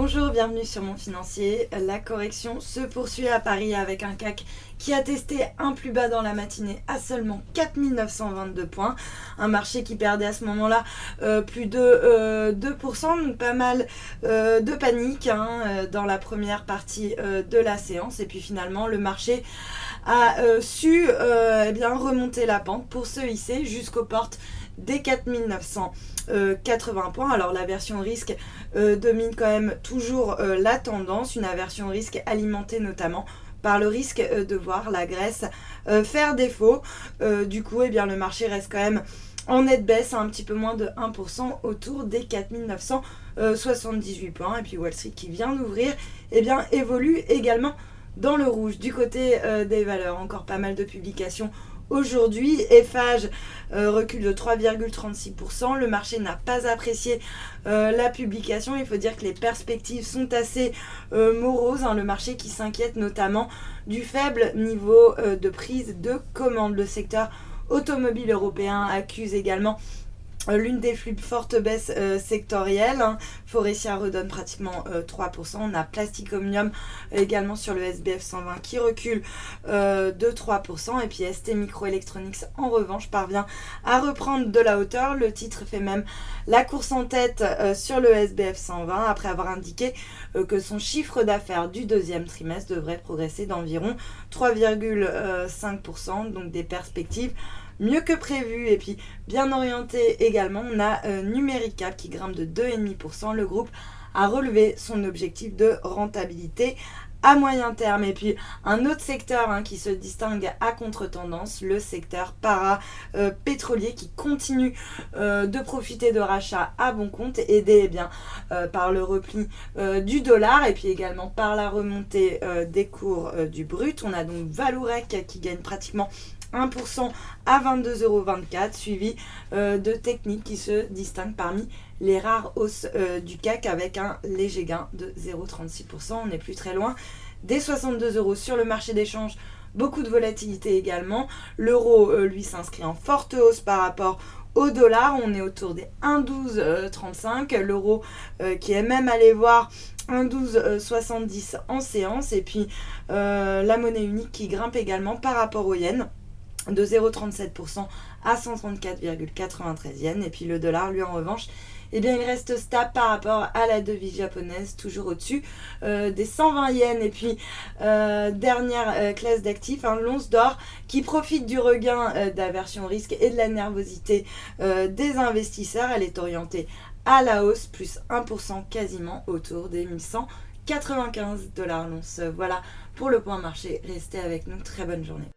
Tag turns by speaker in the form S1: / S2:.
S1: Bonjour, bienvenue sur Mon Financier. La correction se poursuit à Paris avec un CAC qui a testé un plus bas dans la matinée à seulement 4922 points. Un marché qui perdait à ce moment-là plus de 2%, donc pas mal de panique dans la première partie de la séance. Et puis finalement, le marché a su remonter la pente pour se hisser jusqu'aux portes des 4980 points. Alors la version risque domine quand même toujours la tendance, une aversion risque alimentée notamment par le risque de voir la Grèce faire défaut. Du coup, le marché reste quand même en nette baisse à un petit peu moins de 1% autour des 4978 points. Et puis Wall Street qui vient d'ouvrir évolue également dans le rouge. Du côté des valeurs, encore pas mal de publications aujourd'hui. Eiffage recule de 3,36%. Le marché n'a pas apprécié la publication. Il faut dire que les perspectives sont assez moroses. Le marché qui s'inquiète notamment du faible niveau de prise de commande. Le secteur automobile européen accuse également l'une des plus fortes baisses sectorielles. Forestia redonne pratiquement 3%. On a Plastic Omnium également sur le SBF 120 qui recule de 3%. Et puis ST Microelectronics en revanche parvient à reprendre de la hauteur. Le titre fait même la course en tête sur le SBF 120 après avoir indiqué que son chiffre d'affaires du deuxième trimestre devrait progresser d'environ 3,5%. Donc des perspectives mieux que prévu. Et puis bien orienté également, on a Numérica qui grimpe de 2,5%. Le groupe a relevé son objectif de rentabilité à moyen terme. Et puis un autre secteur qui se distingue à contre-tendance, le secteur pétrolier qui continue de profiter de rachats à bon compte, aidé par le repli du dollar et puis également par la remontée des cours du brut. On a donc Vallourec qui gagne pratiquement 1% à 22,24 €, suivi de Technip qui se distingue parmi les rares hausses du CAC avec un léger gain de 0,36%. On n'est plus très loin des 62 € sur le marché d'échange. Beaucoup de volatilité également. L'euro, lui, s'inscrit en forte hausse par rapport au dollar. On est autour des 1,1235. L'euro qui est même allé voir 1,1270 en séance. Et puis la monnaie unique qui grimpe également par rapport au yen de 0,37% à 134,93 yens. Et puis le dollar, lui, en revanche, il reste stable par rapport à la devise japonaise, toujours au-dessus des 120 yens. Et puis, dernière classe d'actifs, l'once d'or qui profite du regain d'aversion risque et de la nervosité des investisseurs. Elle est orientée à la hausse, plus 1% quasiment autour des 1195 $ l'once. Voilà pour le point marché. Restez avec nous. Très bonne journée.